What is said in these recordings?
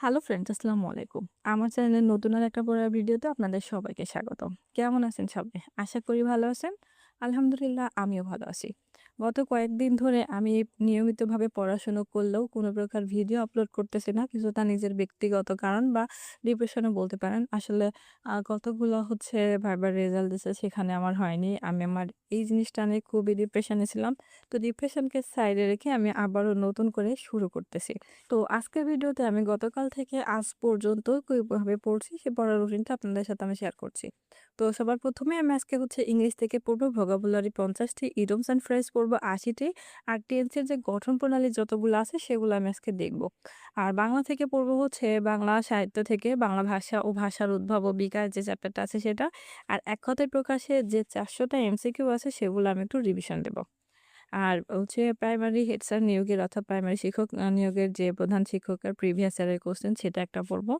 Hello friends, আসসালামু আলাইকুম। আমার চ্যানেলের নতুন আর একটা পড়ার ভিডিওতে আপনাদের সবাইকে স্বাগতম। কেমন আছেন সবাই? আশা করি ভালো আছেন। আলহামদুলিল্লাহ আমিও ভালো আছি। গত কয়েকদিন ধরে আমি নিয়মিতভাবে পড়াশোনা করলেও কোনো প্রকার ভিডিও আপলোড করতেছি না। কিছুটা নিজের ব্যক্তিগত কারণ বা ডিপ্রেশনও বলতে পারেন। আসলে কতগুলো ভাইবার রেজাল্ট দিছে সেখানে আমার হয়নি। আমি আমার এই জিনিসটা নিয়ে খুবই ডিপ্রেশনে ছিলাম। তো ডিপ্রেশনকে সাইডে রেখে আমি আবারও নতুন করে শুরু করতেছি। তো আজকের ভিডিওতে আমি গতকাল থেকে আজ পর্যন্ত কিভাবে পড়ছি সে পড়ার রুটিনটা আপনাদের সাথে আমি শেয়ার করছি। তো সবার ১ম এ আমি আজকে ইংলিশ থেকে পড়বো vocabulary ৫০ T, idioms and phrase পড়বো ৮০ টি, আর টেন্সের যে গঠন প্রণালী যতগুলো আছে সেগুলো আমি আজকে দেখব। আর বাংলা থেকে পড়বো বাংলা সাহিত্য থেকে বাংলা ভাষা ও ভাষার উদ্ভব ও বিকাশ যে চ্যাপ্টারটা আছে সেটা। আর এক কথায় প্রকাশে যে ৪০০ টা এমসিকিউ আছে সেগুলো আমি একটু রিভিশন দেব। আর প্রাইমারি হেড স্যার নিয়োগের অর্থাৎ প্রাইমারি শিক্ষক নিয়োগের যে প্রধান শিক্ষকের প্রিভিয়াস ইয়ারের কোয়েশ্চেন সেটা একটা পড়বো।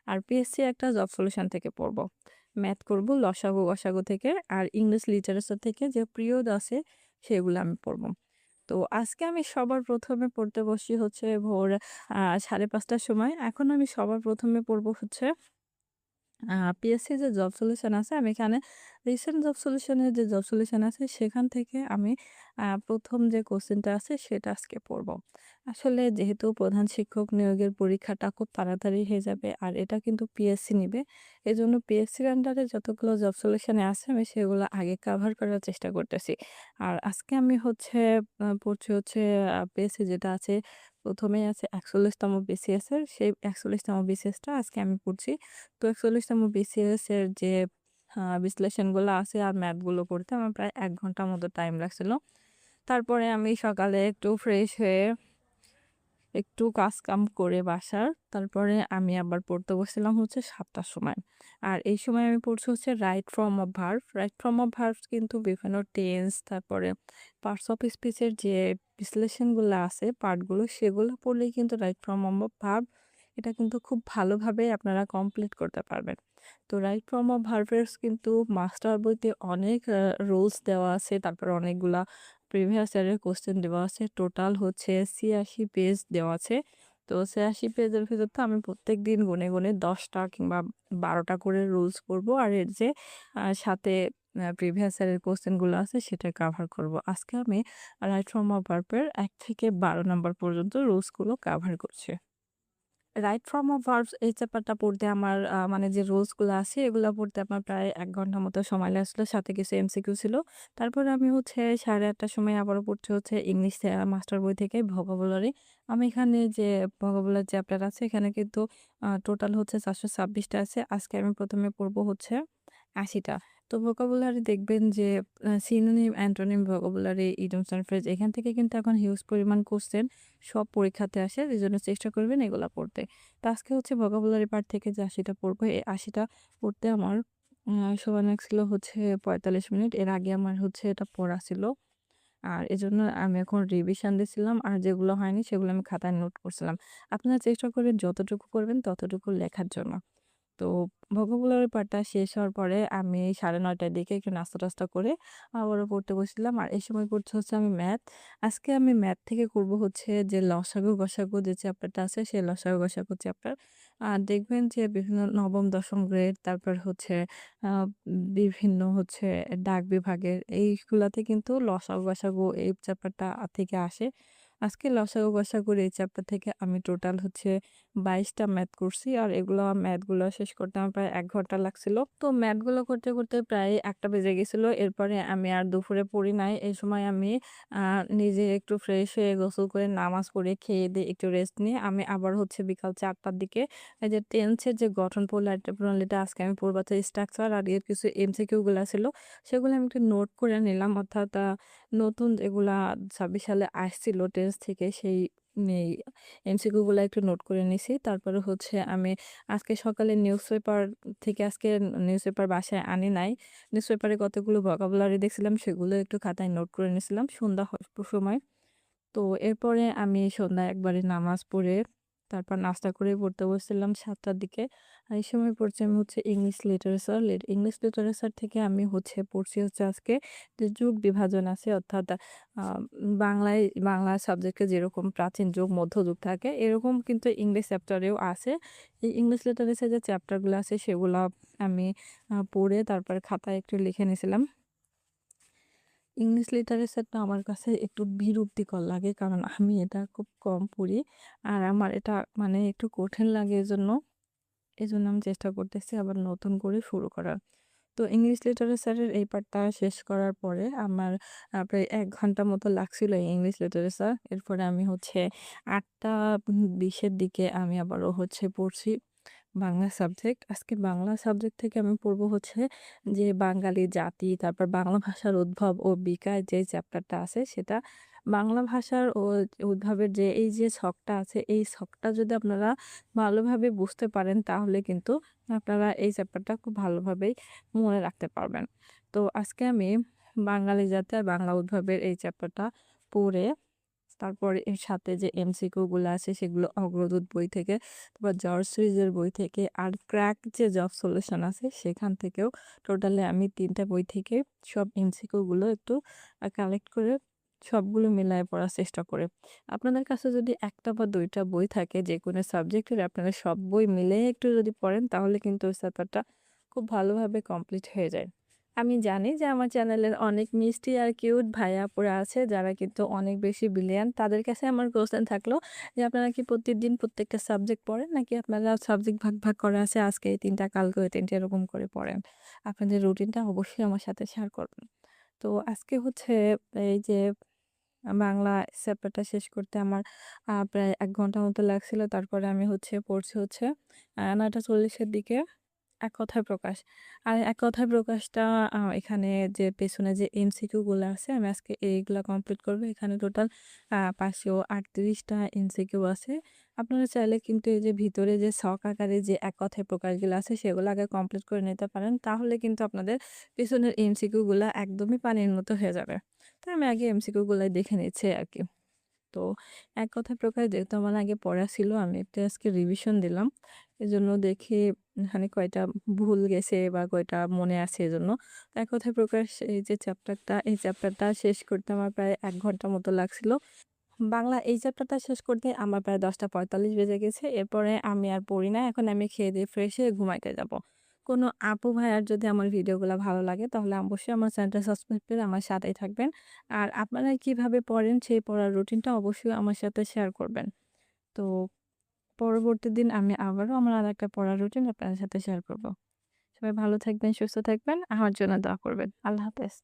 আর পিএসসি একটা জব সলিউশন থেকে পড়বো। ম্যাথ করবো লসাগু, গসাগু থেকে। আর ইংলিশ লিটারেচার থেকে যে পিরিয়ড আছে সেগুলো আমি পড়বো। তো আজকে আমি সবার ১ম এ পড়তে বসি ভোর ৫:৩০ টার সময়। এখন আমি সবার ১ম এ পড়বো আ পিএসসি যে জব সলিউশন আছে আমি এখানে রিসেন্ট জব সলিউশনের যে জব সলিউশন আছে সেখান থেকে আমি ১ম যে কোশ্চেনটা আছে সেটা আজকে পড়ব। আসলে যেহেতু প্রধান শিক্ষক নিয়োগের পরীক্ষাটা খুব তাড়াতাড়ি হয়ে যাবে আর এটা কিন্তু পিএসসি নিবে। এজন্য পিএসসির আন্ডারে যতগুলো জব সলিউশনে আছে আমি সেগুলো আগে কভার করার চেষ্টা করতেছি। আর আজকে আমি পড়ছি পিএসসি যেটা আছে ১ম এই আছে ৪১ তম বিসিএস এর সেই ৪১ তম বিসিএসটা আজকে আমি পড়ছি। তো ৪১ তম বিসিএস এর যে বিশ্লেষণগুলো আছে আর ম্যাথগুলো করতে আমার প্রায় ১ ঘন্টার মতো টাইম লাগছিল। তারপরে আমি সকালে একটু ফ্রেশ হয়ে একটু কাজ-কাম করে বাসার, তারপরে আমি আবার পড়তে বসছিলাম ৭:০০ টার সময়। আর এই সময় আমি পড়ছি right form of verb. Right form of verbs কিন্তু বিভিন্ন টেন্স, তারপরে পার্টস অফ স্পিচ এর যে বিশ্লেষণগুলো আছে, পার্টগুলো সেগুলো পড়লেই কিন্তু রাইট ফর্ম অফ ভার্ব এটা কিন্তু খুব ভালোভাবে আপনারা কমপ্লিট করতে পারবেন। তো রাইট ফর্ম অফ ভার্বস কিন্তু মাস্টার বইতে অনেক রুলস দেওয়া আছে, তারপরে অনেকগুলা প্রিভিয়াস ইয়ারের কোয়েশ্চেন দেওয়া আছে। টোটাল ৮৬ পেজ দেওয়া আছে। তো ৮৬ পেজের ভেতর তো আমি প্রত্যেকদিন গুনে, গুনে ১০ টা কিংবা ১২ টা করে রুলস করব। আর এর যে সাথে প্রিভিয়াস ইয়ারের কোয়েশ্চেন গুলো আছে সেটা কভার করব। আজকে আমি রাইট ফর্ম অফ ভার্ব এর ১ থেকে ১২ নাম্বার পর্যন্ত রুলস গুলো কভার করছি। রাইট ফর্ম অফ ভার্বস এই চ্যাপ্টারটা পড়তে আমার মানে যে রুলস গুলো আছে এগুলা পড়তে আমার প্রায় ১ ঘন্টার মতো সময় লাগছিল। সাথে কিছু এমসিকিউ ছিল। তারপরে আমি ৮:৩০ টার সময় আবারও পড়ছি ইংলিশ মাস্টার বই থেকে ভোকাবুলারি। আমি এখানে যে ভোকাবুলারি চ্যাপ্টার আছে এখানে কিন্তু টোটাল ৪২৬ টা আছে। আজকে আমি ১ম এ পড়ব ৮০ টা। তো ভোকাবুলারি দেখবেন যে synonym, antonym, vocabulary, idioms and phrase এখান থেকে কিন্তু এখন হিউজ পরিমাণ কোশ্চেন সব পরীক্ষাতে আসে। এজন্য চেষ্টা করবেন এগুলা পড়তে। তো আজকে ভোকাবুলারি পার্ট থেকে যে ৮০ টা পড়বো, এই ৮০ টা পড়তে আমার সময় লাগছিল ৪৫ মিনিট। এর আগে আমার এটা পড়া ছিল। আর এজন্য আমি এখন রিভিশন দিছিলাম। আর যেগুলো হয়নি সেগুলো আমি খাতায় নোট করছিলাম। আপনারা চেষ্টা করবেন যতটুকু করবেন ততটুকু লেখার জন্য। তো ভোকাবুলারি পার্টটা শেষ হওয়ার পরে আমি ৯:৩০ টার দিকে একটু নাস্তা-টাস্তা করে আবারও পড়তে বসছিলাম। আর এই সময় পড়ছি আমি ম্যাথ। আজকে আমি ম্যাথ থেকে করব যে লসাগু, গসাগু যে চ্যাপ্টারটা আছে সেই লসাগু, গসাগু চ্যাপ্টার। আর দেখবেন যে বিভিন্ন নবম, দশম গ্রেড তারপর আ বিভিন্ন ডাক বিভাগের এইগুলাতে কিন্তু লসাগু, গসাগু এই চ্যাপ্টারটা থেকে আসে। আজকে লসাগু, গসাগুর এই চ্যাপ্টার থেকে আমি টোটাল ২২ টা ম্যাথ করছি। আর ম্যাথগুলো শেষ করতে আমার প্রায় ১ ঘন্টা লাগছিল। তো ম্যাথগুলো করতে, করতে প্রায় ১টা বেজে গেছিল। এরপরে আমি আর দুপুরে পড়ি নাই। এই সময় আমি আ নিজে একটু ফ্রেশ হয়ে গোসল করে নামাজ পড়ে খেয়ে-দেয়ে একটু রেস্ট নিয়ে আমি আবার বিকাল ৪ টার দিকে এই যে টেন্সের যে গঠন প্রণালীটা আজকে আমি পড়ব, স্ট্রাকচার আর এর কিছু এমসিকিউ গুলা ছিল সেগুলো আমি একটু নোট করে নিলাম। অর্থাৎ নতুন যেগুলা ২৬ সালে আসছিল টেন্স থেকে সেই এই এমসিকিউ গুলা একটু নোট করে নিছি। তারপরে আমি আজকে সকালে আজকে নিউজ পেপার বাসায় আনি নাই। নিউজ পেপারে কতগুলো ভোকাবুলারি দেখছিলাম সেগুলো একটু খাতায় নোট করে নিছিলাম সন্ধ্যা সময়। তো এরপরে আমি সন্ধ্যায় একবারে নামাজ পড়ে তারপর নাস্তা করে পড়তে বসছিলাম ৭টার দিকে। আর এই সময় পড়ছি আমি হচ্ছে ইংলিশ লিটারেচার। ইংলিশ লিটারেচার থেকে আমি হচ্ছে পড়ছি হচ্ছে আজকে যে যুগ বিভাজন আছে, অর্থাৎ আ বাংলায় বাংলা সাবজেক্টে যেরকম প্রাচীন যুগ, মধ্যযুগ থাকে এরকম কিন্তু ইংলিশ চ্যাপ্টারেও আছে। এই ইংলিশ লিটারেচার যে চ্যাপ্টারগুলো আছে সেগুলা আমি পড়ে তারপর খাতায় একটু লিখে নিছিলাম। ইংলিশ লিটারেচারটা আমার কাছে একটু বিরক্তিকর লাগে, কারণ আমি এটা খুব কম পড়ি। আর আমার এটা মানে একটু কঠিন লাগে এজন্য আমি চেষ্টা করতেছি আবার নতুন করে শুরু করার। তো ইংলিশ লিটারেচারের এই পার্টটা শেষ করার পরে আমার প্রায় ১ ঘন্টা মতো লাগছিল এই ইংলিশ লিটারেচার। এরপরে আমি হচ্ছে ৮টা ২০ এর দিকে আমি আবারও হচ্ছে পড়ছি বাংলা সাবজেক্ট। আজকে বাংলা সাবজেক্ট থেকে আমি পড়বো হচ্ছে যে বাঙালি জাতি, তারপর বাংলা ভাষার উদ্ভব ও বিকাশ যে চ্যাপ্টারটা আছে সেটা। বাংলা ভাষার উদ্ভবের যে এই যে ছকটা আছে, এই ছকটা যদি আপনারা ভালোভাবে বুঝতে পারেন তাহলে কিন্তু আপনারা এই চ্যাপ্টারটা খুব ভালোভাবেই মনে রাখতে পারবেন। তো আজকে আমি বাঙালি জাতি আর বাংলা উদ্ভবের এই চ্যাপ্টারটা পড়ে তারপর এর সাথে যে এমসিকিউ গুলো আছে সেগুলো অগ্রদূত বই থেকে, তারপর জর্জ সিরিজের বই থেকে, আর ক্র্যাক যে জব সলিউশন আছে সেখান থেকেও টোটালি আমি ৩টা বই থেকে সব এমসিকিউ গুলো একটু কালেক্ট করে সবগুলো মিলায়ে পড়ার চেষ্টা করে। আপনাদের কাছে যদি ১টা বা ২টা বই থাকে যেকোনো সাবজেক্টের, আপনারা সব বই মিলিয়ে একটু যদি পড়েন তাহলে কিন্তু ওই ব্যাপারটা খুব ভালোভাবে কমপ্লিট হয়ে যায়। আমি জানি যে আমার চ্যানেলের অনেক মিষ্টি আর কিউট ভাইয়া আপুরা আছে যারা কিন্তু অনেক বেশি ব্রিলিয়ান্ট। তাদের কাছে আমার কোয়েশ্চেন থাকলো যে আপনারা কি প্রতিদিন প্রত্যেকটা সাবজেক্ট পড়েন, নাকি আপনারা সাবজেক্ট ভাগ করা আছে আজকে এই ৩টা কালকে ওই ৩টা এরকম করে পড়েন? আপনাদের রুটিনটা অবশ্যই আমার সাথে শেয়ার করবেন। তো আজকে হচ্ছে এই যে বাংলা চ্যাপ্টারটা শেষ করতে আমার প্রায় ১ ঘন্টা মতো লাগছিল। তারপরে আমি হচ্ছে পড়ছি হচ্ছে ৯টা ৪০ এর দিকে এক কথায় প্রকাশ। আর এক কথায় প্রকাশটা এখানে যে পেছনে যে এমসিকিউ গুলা আছে আমি আজকে এইগুলা কমপ্লিট করব। এখানে টোটাল ৫৩৮ টা এমসিকিউ আছে। আপনারা চাইলে কিন্তু এই যে ভিতরে যে ছক আকারে যে এক কথায় প্রকাশগুলো আছে সেগুলো আগে কমপ্লিট করে নিতে পারেন। তাহলে কিন্তু আপনাদের পেছনের এমসিকিউ গুলা একদমই পানির মতো হয়ে যাবে। তো আমি আগে এমসিকিউ গুলাই দেখে নিচ্ছি আরকি। তো এক কথায় প্রকাশ যেহেতু আমার আগে পড়া ছিল, আমি একটু আজকে রিভিশন দিলাম। এজন্য দেখি এখানে কয়টা ভুল গেছে বা কয়টা মনে আছে এজন্য। তো এক কথায় প্রকাশ এই যে চ্যাপ্টারটা, এই চ্যাপ্টারটা শেষ করতে আমার প্রায় ১ ঘন্টা মতো লাগছিল। বাংলা এই চ্যাপ্টারটা শেষ করতে আমার প্রায় ১০টা ৪৫ বেজে গেছে। এরপরে আমি আর পড়ি না। এখন আমি খেয়ে দিয়ে ফ্রেশ হয়ে ঘুমাইতে যাব। কোনো আপু ভাইয়ার যদি আমার ভিডিওগুলা ভালো লাগে তাহলে অবশ্যই আমার চ্যানেলটা সাবস্ক্রাইব করে আমার সাথেই থাকবেন। আর আপনারা কিভাবে পড়েন সেই পড়ার রুটিনটা অবশ্যই আমার সাথে শেয়ার করবেন। তো পরবর্তী দিন আমি আবারও আমার আরেকটা পড়ার রুটিন আপনাদের সাথে শেয়ার করব। সবাই ভালো থাকবেন, সুস্থ থাকবেন। আমার জন্য দোয়া করবেন। আল্লাহ হাফেজ।